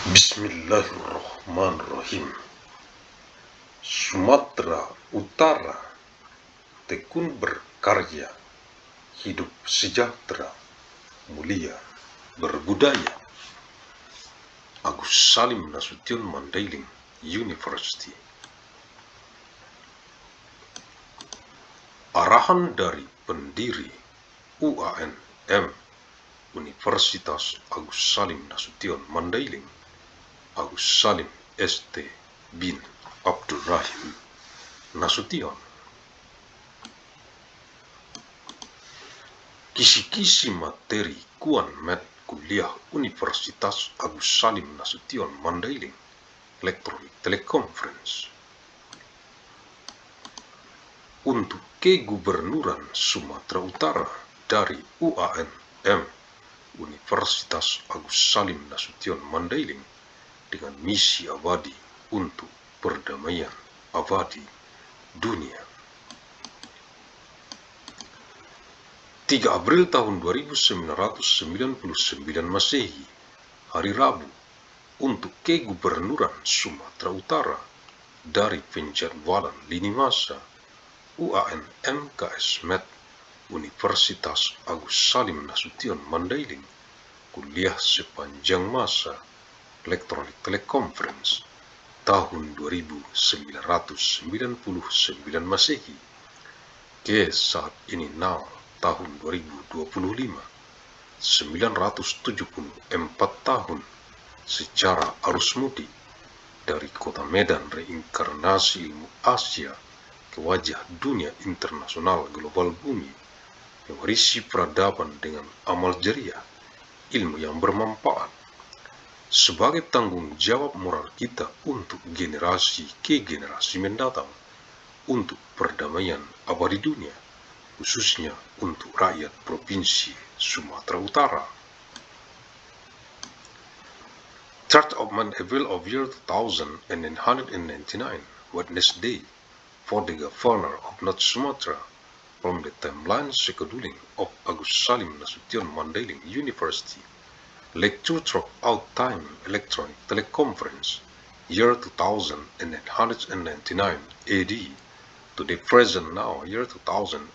Bismillahirrahmanirrahim. Sumatera Utara tekun berkarya, hidup sejahtera, mulia, berbudaya. Agus Salim Nasution Mandailing University. Arahan dari pendiri UANM Universitas Agus Salim Nasution Mandailing, Agus Salim ST bin Abdul Rahim Nasution. Kisi-kisi materi Kuan Met Kuliah Universitas Agus Salim Nasution Mandailing Electronic Teleconference. Untuk Kegubernuran Sumatera Utara dari UANM Universitas Agus Salim Nasution Mandailing dengan misi abadi untuk perdamaian abadi dunia. 3 April tahun 2999 Masehi, hari Rabu, untuk Kegubernuran Sumatera Utara dari penjadwalan lini masa UANM KS Met Universitas Agus Salim Nasution Mandailing, kuliah sepanjang masa Electronic Teleconference tahun 2999 Masehi ke saat ini tahun 2025, 974 tahun secara arus mudik dari kota Medan reinkarnasi ilmu Asia ke wajah dunia internasional global bumi yang berisi peradaban dengan amal jariah, ilmu yang bermanfaat sebagai tanggung jawab moral kita untuk generasi ke generasi mendatang, untuk perdamaian abadi dunia, khususnya untuk rakyat Provinsi Sumatera Utara. 3rd of month April of year 2999, Wednesday, for the Governor of North Sumatra, from the timeline scheduling of Agus Salim Nasution Mandailing University, lecture throughout time electronic teleconference, year 2999 AD, to the present now, year 2025,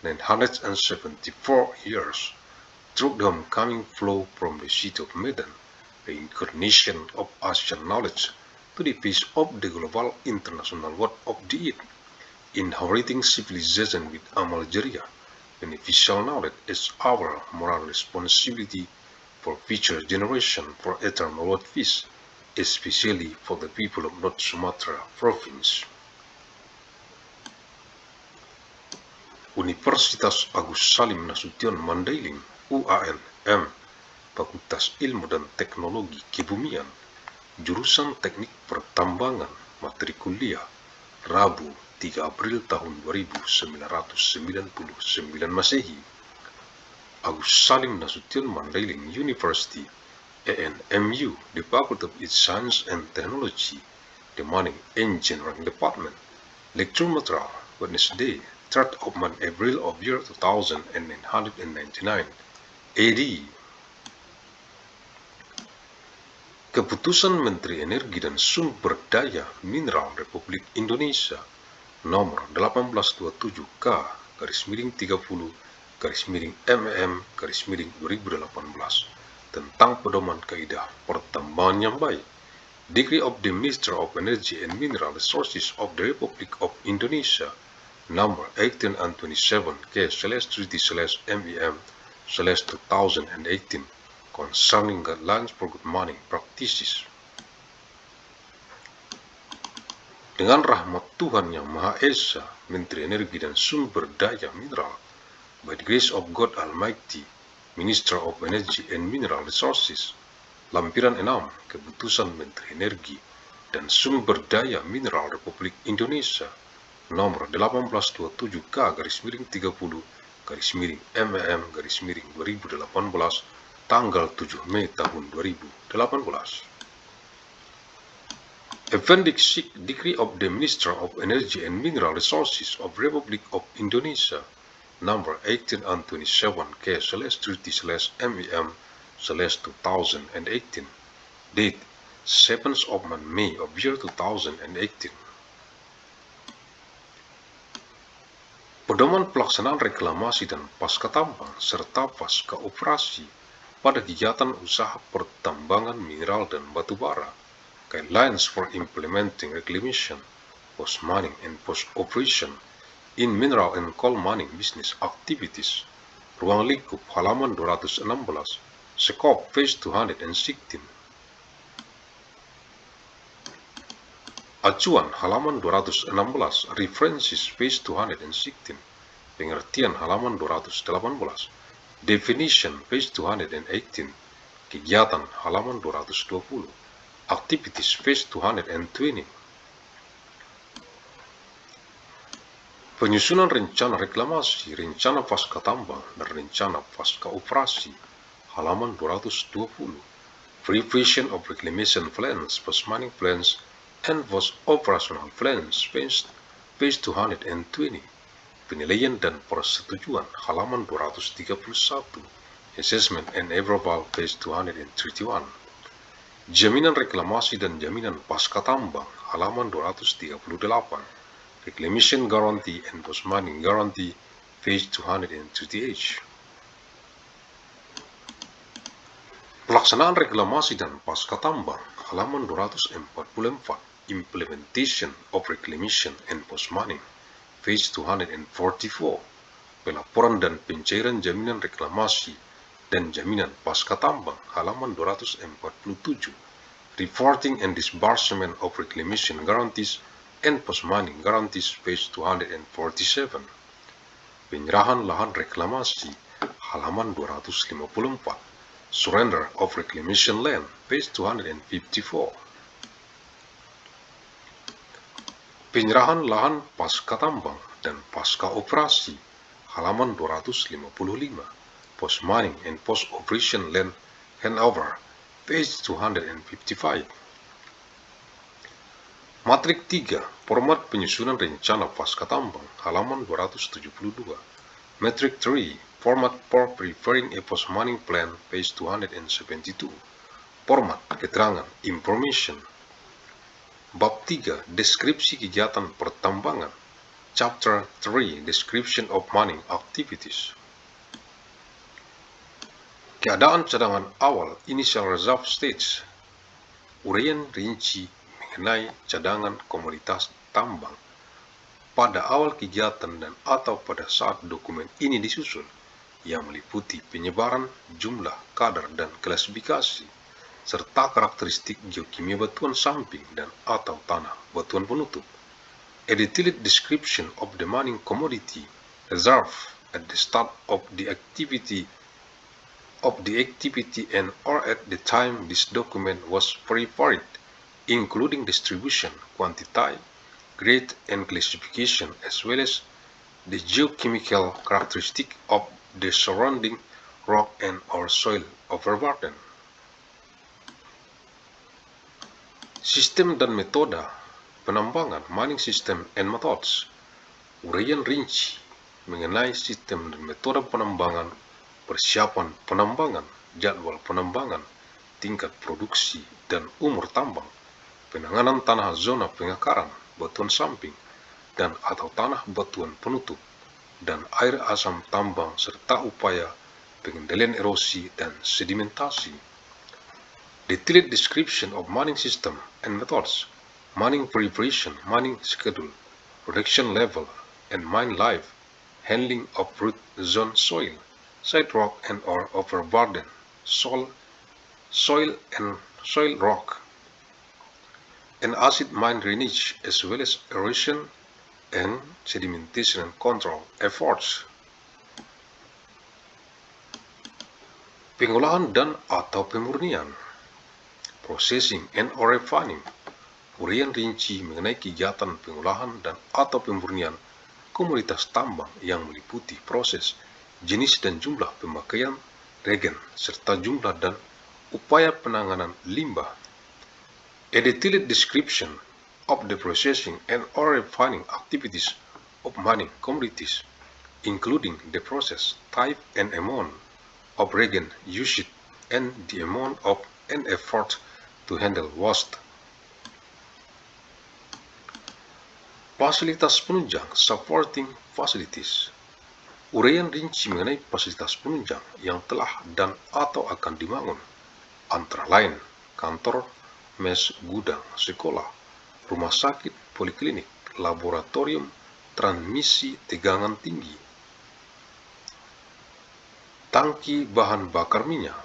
974 years, through the homecoming flow from the city of Medan, the incarnation of Asian knowledge to the peace of the global international world of the Earth, inheriting civilization with amal jariah, beneficial knowledge is our moral responsibility for future generation for eternal world peace, especially for the people of North Sumatra Province. Universitas Agus Salim Nasution Mandailing UANM, Fakultas Ilmu dan Teknologi Kebumian, jurusan Teknik Pertambangan, materi kuliah, Rabu 3 April tahun 2999 Masehi, Agus Salim Nasution Mandailing University, ANMU, the Faculty of Science and Technology, the Mining Engineering Department. Lecture material, Wednesday, 3rd of month April of year 2999 AD. Keputusan Menteri Energi dan Sumber Daya Mineral Republik Indonesia nomor 1827K/30/MM/2018 tentang pedoman kaidah pertambangan yang baik. Decree of the Minister of Energy and Mineral Resources of the Republic of Indonesia number 1827/K/30/MEM/2018 concerning guidelines for good mining practices. Dengan rahmat Tuhan Yang Maha Esa, Menteri Energi dan Sumber Daya Mineral, by the grace of God Almighty, Minister of Energy and Mineral Resources, lampiran 6, Keputusan Menteri Energi dan Sumber Daya Mineral Republik Indonesia nomor 1827K/30/MM/2018 tanggal 7 Mei tahun 2018. Appendix 6, Decree of the Minister of Energy and Mineral Resources of Republic of Indonesia number 1827K/30/MEM/2018 Date 7th of May of year 2018. Pedoman pelaksanaan reklamasi dan pasca tambang serta pasca operasi pada kegiatan usaha pertambangan mineral dan batu bara, guidelines for implementing reclamation, post-mining and post-operation in mineral and coal mining business activities, ruang lingkup halaman 216, Scope page 216. Acuan halaman 216, References page 216, pengertian halaman 218, Definition page 218, kegiatan halaman 220, Activities page 220. Penyusunan rencana reklamasi, rencana pasca tambang, dan rencana pasca operasi halaman 220, Preparation of reclamation plans, post-mining plans, and post-operational plans page 220, penilaian dan persetujuan halaman 231, Assessment and approval page 231, jaminan reklamasi dan jaminan pasca tambang halaman 238, Reclamation Guarantee and Post-Mining Guarantee page 238. Pelaksanaan reklamasi dan pasca tambang halaman 244, Implementation of Reclamation and Post-Mining page 244, pelaporan dan pencairan jaminan reklamasi dan jaminan pasca tambang halaman 247, Reporting and Disbursement of Reclamation Guarantees and Post-Mining Guarantees page 247, penyerahan lahan reklamasi halaman 254, Surrender of Reclamation Land page 254, penyerahan lahan pasca tambang dan pasca operasi halaman 255, Post-Mining and Post-Operation Land Handover page 255. Matrik 3, Format penyusunan rencana pasca tambang halaman 272. Matrik 3, Format for preparing a post-mining plan page 272. Format keterangan information. Bab 3, Deskripsi kegiatan pertambangan. Chapter 3, Description of mining activities. Keadaan cadangan awal initial reserve stage. Uraian rinci mengenai cadangan komoditas tambang pada awal kegiatan dan atau pada saat dokumen ini disusun, yang meliputi penyebaran, jumlah, kadar, dan klasifikasi, serta karakteristik geokimia batuan samping dan atau tanah batuan penutup. A detailed description of the mining commodity reserve at the start of the activity and or at the time this document was prepared, including distribution, quantity, grade, and classification, as well as the geochemical characteristic of the surrounding rock and or soil overburden. Sistem dan metode penambangan, mining system and methods. Uraian rinci mengenai sistem dan metode penambangan, persiapan penambangan, jadwal penambangan, tingkat produksi dan umur tambang, penanganan tanah zona pengakaran, batuan samping, dan atau tanah batuan penutup, dan air asam tambang serta upaya pengendalian erosi dan sedimentasi. Detailed description of mining system and methods, mining preparation, mining schedule, production level, and mine life, handling of root zone soil, side rock and or overburden, soil and soil rock, and acid mine drainage, as well as erosion and sedimentation control efforts. Pengolahan dan atau pemurnian, processing and or refining. Uraian rinci mengenai kegiatan pengolahan dan atau pemurnian komoditas tambang yang meliputi proses, jenis dan jumlah pemakaian regen, serta jumlah dan upaya penanganan limbah. A detailed description of the processing and or refining activities of mining commodities, including the process, type, and amount of regen used and the amount of and effort to handle waste. Fasilitas penunjang supporting facilities. Uraian rinci mengenai fasilitas penunjang yang telah dan atau akan dibangun, antara lain kantor, mes, gudang, sekolah, rumah sakit, poliklinik, laboratorium, transmisi tegangan tinggi, tangki bahan bakar minyak,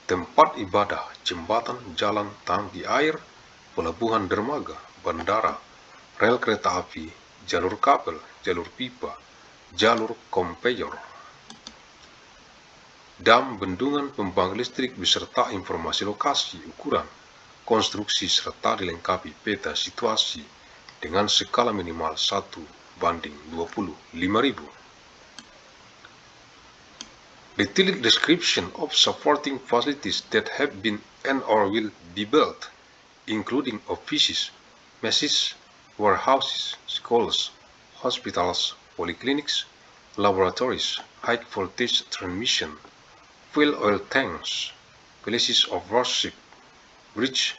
tempat ibadah, jembatan, jalan, tangki air, pelabuhan dermaga, bandara, rel kereta api, jalur kabel, jalur pipa, jalur konveyor, dam, bendungan, pembangkit listrik beserta informasi lokasi, ukuran, konstruksi serta dilengkapi peta situasi dengan skala minimal 1:25.000. Detailed description of supporting facilities that have been and or will be built, including offices, messes, warehouses, schools, hospitals, polyclinics, laboratories, high voltage transmission, fuel oil tanks, places of worship, bridge,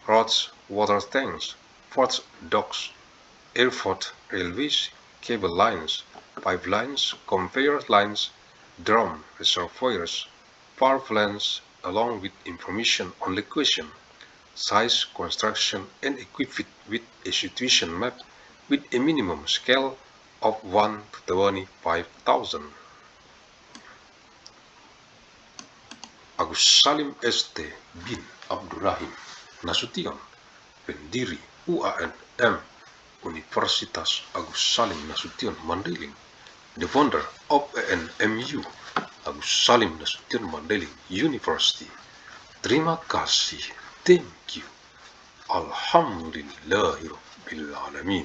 roads, water tanks, ports, docks, airport, railways, cable lines, pipelines, conveyor lines, drum reservoirs, power plants, along with information on location, size, construction, and equipped with a situation map with a minimum scale of 1 to 25,000. Agus Salim St. bin Abdurrahim Nasution, pendiri UANM Universitas Agus Salim Nasution Mandailing, the founder of ANMU, Agus Salim Nasution Mandailing University. Terima kasih, thank you, alhamdulillahirabbil alamin.